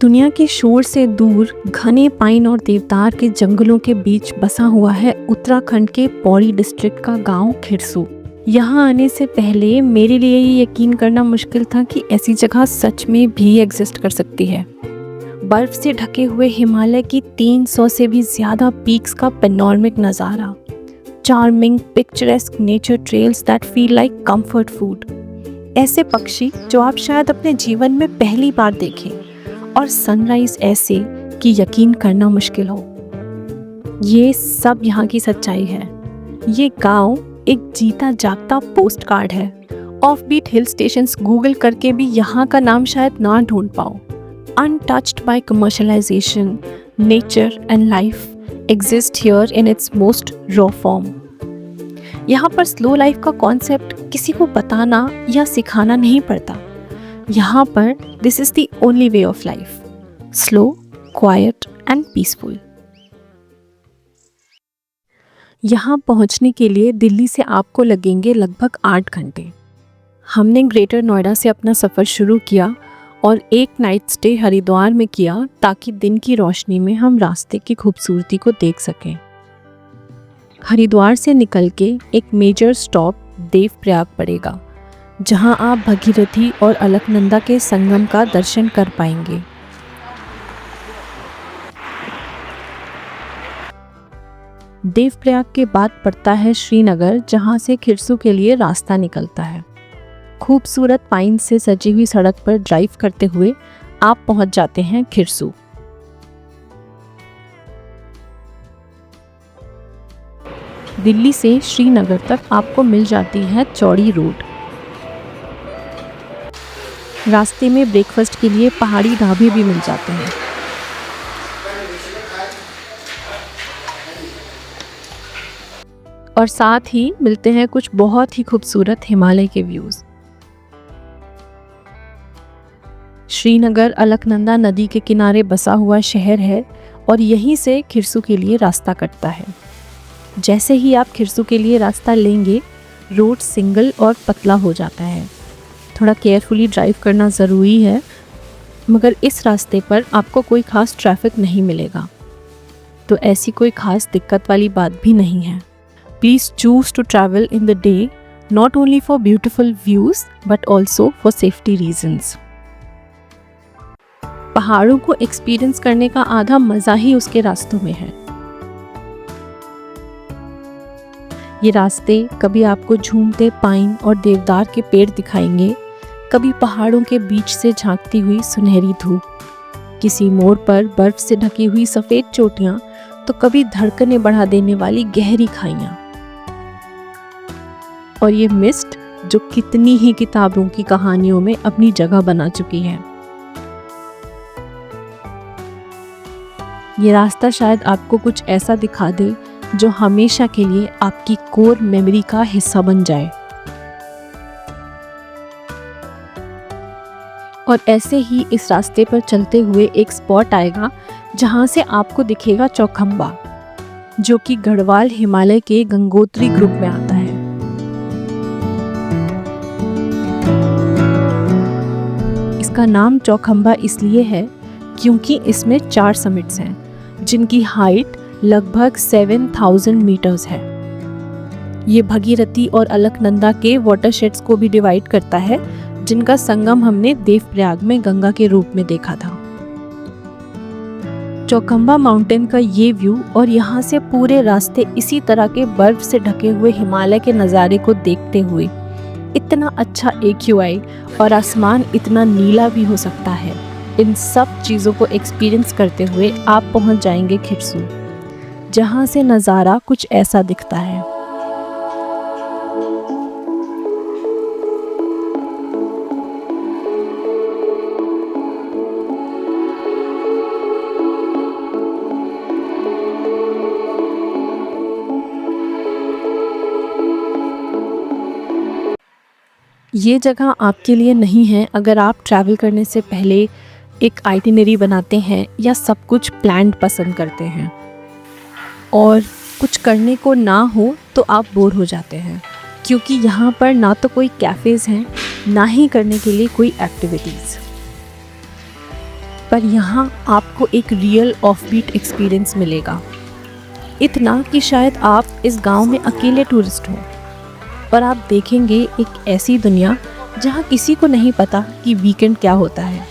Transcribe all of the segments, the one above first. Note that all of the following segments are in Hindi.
दुनिया के शोर से दूर घने पाइन और देवदार के जंगलों के बीच बसा हुआ है उत्तराखंड के पौड़ी डिस्ट्रिक्ट का गांव खिरसू। यहाँ आने से पहले मेरे लिए ये यकीन करना मुश्किल था कि ऐसी जगह सच में भी एग्जिस्ट कर सकती है। बर्फ से ढके हुए हिमालय की 300 से भी ज़्यादा पीक्स का पेनोरमिक नज़ारा, charming picturesque nature trails that feel like comfort food, ऐसे पक्षी जो आप शायद अपने जीवन में पहली बार देखें, और सनराइज ऐसे कि यकीन करना मुश्किल हो। ये सब यहाँ की सच्चाई है। ये गांव एक जीता जागता पोस्ट कार्ड है। ऑफबीट हिल स्टेशंस गूगल करके भी यहाँ का नाम शायद ना ढूंढ पाओ। Untouched by commercialisation, nature and life exist here in its most raw form. यहाँ पर स्लो लाइफ का कॉन्सेप्ट किसी को बताना या सिखाना नहीं पड़ता। यहाँ पर this is the only way of life, slow, quiet and peaceful. यहाँ पहुँचने के लिए दिल्ली से आपको लगेंगे लगभग 8 घंटे। हमने ग्रेटर नोएडा से अपना सफ़र शुरू किया और एक नाइट स्टे हरिद्वार में किया ताकि दिन की रोशनी में हम रास्ते की खूबसूरती को देख सकें। हरिद्वार से निकल के एक मेजर स्टॉप देवप्रयाग पड़ेगा, जहां आप भगीरथी और अलकनंदा के संगम का दर्शन कर पाएंगे। देवप्रयाग के बाद पड़ता है श्रीनगर, जहां से खिरसू के लिए रास्ता निकलता है। खूबसूरत पाइन से सजी हुई सड़क पर ड्राइव करते हुए आप पहुंच जाते हैं खिरसू। दिल्ली से श्रीनगर तक आपको मिल जाती है चौड़ी रोड। रास्ते में ब्रेकफास्ट के लिए पहाड़ी ढाबे भी मिल जाते हैं। और साथ ही मिलते हैं कुछ बहुत ही खूबसूरत हिमालय के व्यूज। श्रीनगर अलकनंदा नदी के किनारे बसा हुआ शहर है और यहीं से खिरसू के लिए रास्ता कटता है। जैसे ही आप खिरसू के लिए रास्ता लेंगे, रोड सिंगल और पतला हो जाता है। थोड़ा केयरफुली ड्राइव करना ज़रूरी है, मगर इस रास्ते पर आपको कोई ख़ास ट्रैफिक नहीं मिलेगा, तो ऐसी कोई ख़ास दिक्कत वाली बात भी नहीं है। Please choose to travel in the day, not only for beautiful views but also for safety reasons. पहाड़ों को एक्सपीरियंस करने का आधा मज़ा ही उसके रास्तों में है। ये रास्ते कभी आपको झूमते पाइन और देवदार के पेड़ दिखाएंगे, कभी पहाड़ों के बीच से झांकती हुई सुनहरी धूप, किसी मोड़ पर बर्फ से ढकी हुई सफ़ेद चोटियाँ, तो कभी धड़कनें बढ़ा देने वाली गहरी खाइयाँ। और ये मिस्ट जो कितनी ही किताबों की कहानियों में अपनी जगह बना चुकी है। ये रास्ता शायद आपको कुछ ऐसा दिखा दे जो हमेशा के लिए आपकी कोर मेमोरी का हिस्सा बन जाए। और ऐसे ही इस रास्ते पर चलते हुए एक स्पॉट आएगा जहां से आपको दिखेगा चौखंबा, जो कि गढ़वाल हिमालय के गंगोत्री ग्रुप में आता है। इसका नाम चौखंबा इसलिए है क्योंकि इसमें 4 समिट्स हैं, जिनकी हाइट लगभग 7000 मीटर्स है। ये भगीरथी और अलकनंदा के वाटरशेड्स को भी डिवाइड करता है, जिनका संगम हमने देवप्रयाग में गंगा के रूप में देखा था। चौखंबा माउंटेन का ये व्यू और यहाँ से पूरे रास्ते इसी तरह के बर्फ से ढके हुए हिमालय के नज़ारे को देखते हुए, इतना अच्छा AQI और आसमान इतना नीला भी हो सकता है, इन सब चीज़ों को एक्सपीरियंस करते हुए आप पहुँच जाएंगे खिरसू, जहाँ से नज़ारा कुछ ऐसा दिखता है। ये जगह आपके लिए नहीं है अगर आप ट्रैवल करने से पहले एक आइटिनरी बनाते हैं या सब कुछ प्लान्ड पसंद करते हैं और कुछ करने को ना हो तो आप बोर हो जाते हैं, क्योंकि यहाँ पर ना तो कोई कैफ़ेज़ हैं, ना ही करने के लिए कोई एक्टिविटीज़। पर यहाँ आपको एक रियल ऑफबीट एक्सपीरियंस मिलेगा। इतना कि शायद आप इस गांव में अकेले टूरिस्ट हो, पर आप देखेंगे एक ऐसी दुनिया जहाँ किसी को नहीं पता कि वीकेंड क्या होता है,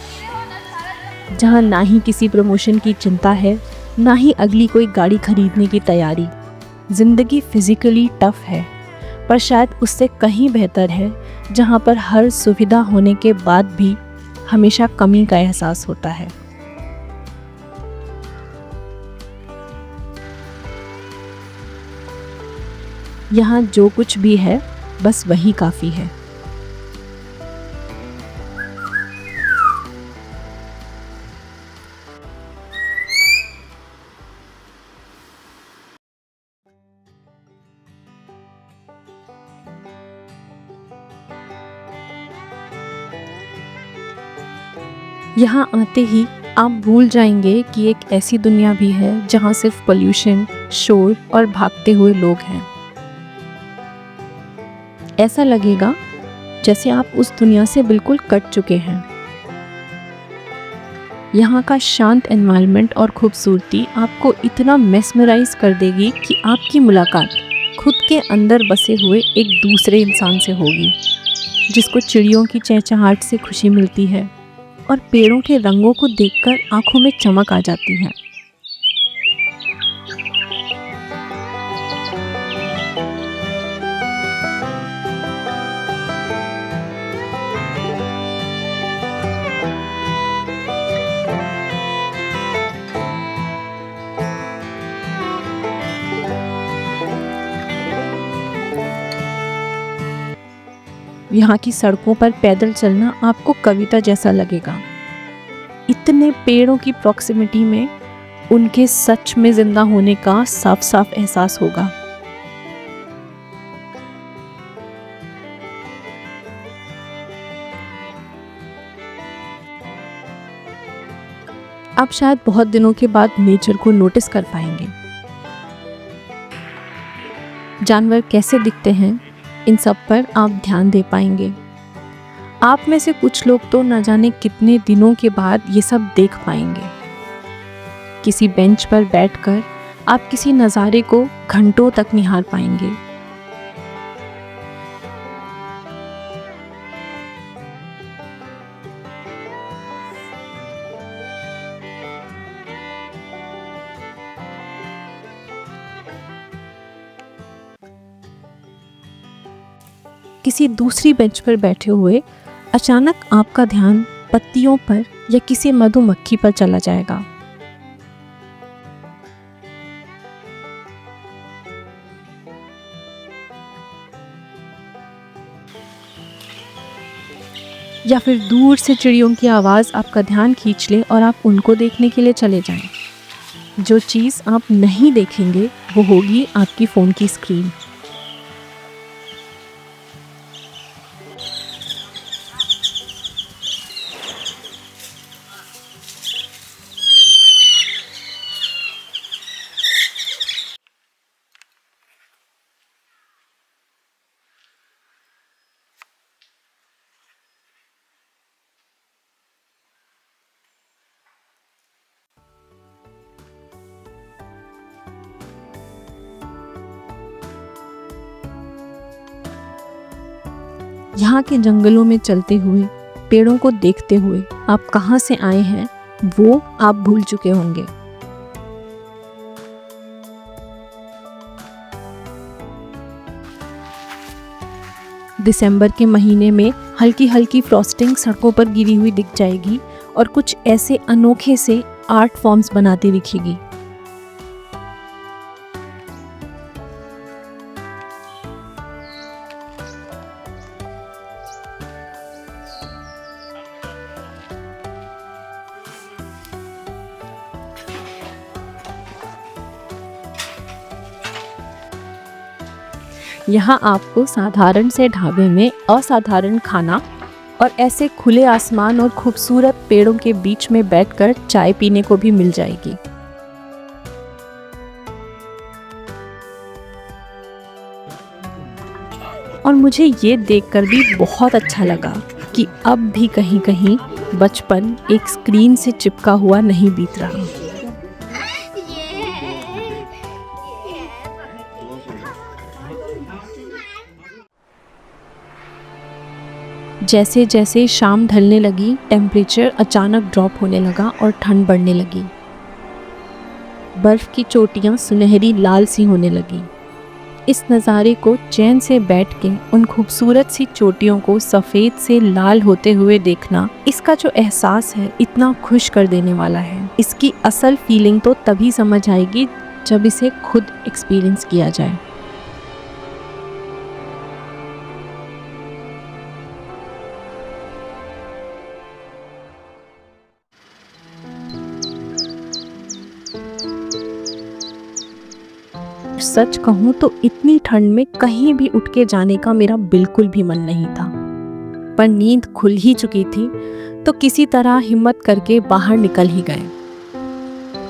जहाँ ना ही किसी प्रमोशन की चिंता है, ना ही अगली कोई गाड़ी खरीदने की तैयारी। ज़िंदगी फिज़िकली टफ है, पर शायद उससे कहीं बेहतर है, जहाँ पर हर सुविधा होने के बाद भी हमेशा कमी का एहसास होता है। यहाँ जो कुछ भी है बस वही काफ़ी है। यहाँ आते ही आप भूल जाएंगे कि एक ऐसी दुनिया भी है जहाँ सिर्फ पोल्यूशन, शोर और भागते हुए लोग हैं। ऐसा लगेगा जैसे आप उस दुनिया से बिल्कुल कट चुके हैं। यहाँ का शांत एनवायरनमेंट और खूबसूरती आपको इतना मेस्मराइज कर देगी कि आपकी मुलाकात खुद के अंदर बसे हुए एक दूसरे इंसान से होगी, जिसको चिड़ियों की चहचहाहट से खुशी मिलती है और पेड़ों के रंगों को देखकर आंखों में चमक आ जाती है। यहाँ की सड़कों पर पैदल चलना आपको कविता जैसा लगेगा। इतने पेड़ों की प्रॉक्सिमिटी में उनके सच में जिंदा होने का साफ साफ एहसास होगा। आप शायद बहुत दिनों के बाद नेचर को नोटिस कर पाएंगे। जानवर कैसे दिखते हैं, इन सब पर आप ध्यान दे पाएंगे। आप में से कुछ लोग तो न जाने कितने दिनों के बाद ये सब देख पाएंगे। किसी बेंच पर बैठकर आप किसी नज़ारे को घंटों तक निहार पाएंगे। किसी दूसरी बेंच पर बैठे हुए अचानक आपका ध्यान पत्तियों पर या किसी मधुमक्खी पर चला जाएगा। या फिर दूर से चिड़ियों की आवाज़ आपका ध्यान खींच ले और आप उनको देखने के लिए चले जाएं। जो चीज़ आप नहीं देखेंगे वो होगी आपकी फ़ोन की स्क्रीन। यहाँ के जंगलों में चलते हुए, पेड़ों को देखते हुए आप कहाँ से आए हैं वो आप भूल चुके होंगे। दिसंबर के महीने में हल्की हल्की फ्रॉस्टिंग सड़कों पर गिरी हुई दिख जाएगी और कुछ ऐसे अनोखे से आर्ट फॉर्म्स बनाती दिखेगी। यहाँ आपको साधारण से ढाबे में असाधारण खाना और ऐसे खुले आसमान और खूबसूरत पेड़ों के बीच में बैठकर चाय पीने को भी मिल जाएगी। और मुझे ये देखकर भी बहुत अच्छा लगा कि अब भी कहीं कहीं बचपन एक स्क्रीन से चिपका हुआ नहीं बीत रहा। जैसे जैसे शाम ढलने लगी, टेम्परेचर अचानक ड्रॉप होने लगा और ठंड बढ़ने लगी। बर्फ की चोटियां सुनहरी लाल सी होने लगी। इस नज़ारे को चैन से बैठ के उन खूबसूरत सी चोटियों को सफ़ेद से लाल होते हुए देखना, इसका जो एहसास है इतना खुश कर देने वाला है। इसकी असल फीलिंग तो तभी समझ आएगी जब इसे खुद एक्सपीरियंस किया जाए। सच कहूँ तो इतनी ठंड में कहीं भी उठ के जाने का मेरा बिल्कुल भी मन नहीं था, पर नींद खुल ही चुकी थी तो किसी तरह हिम्मत करके बाहर निकल ही गए।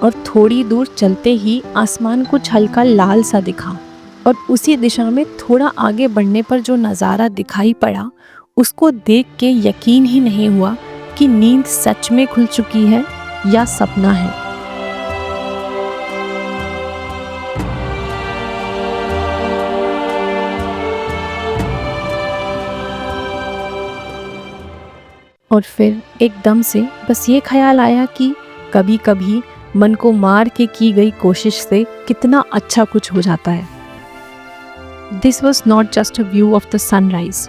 और थोड़ी दूर चलते ही आसमान कुछ हल्का लाल सा दिखा और उसी दिशा में थोड़ा आगे बढ़ने पर जो नज़ारा दिखाई पड़ा, उसको देख के यकीन ही नहीं हुआ कि नींद सच में खुल चुकी है या सपना है। और फिर एकदम से बस ये ख्याल आया कि कभी कभी मन को मार के की गई कोशिश से कितना अच्छा कुछ हो जाता है। This was not just a view of the sunrise,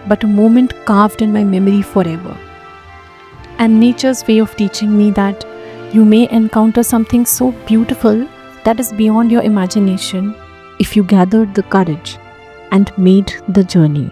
but a moment carved in my memory forever. And nature's way of teaching me that you may encounter something so beautiful that is beyond your imagination if you gathered the courage and made the journey.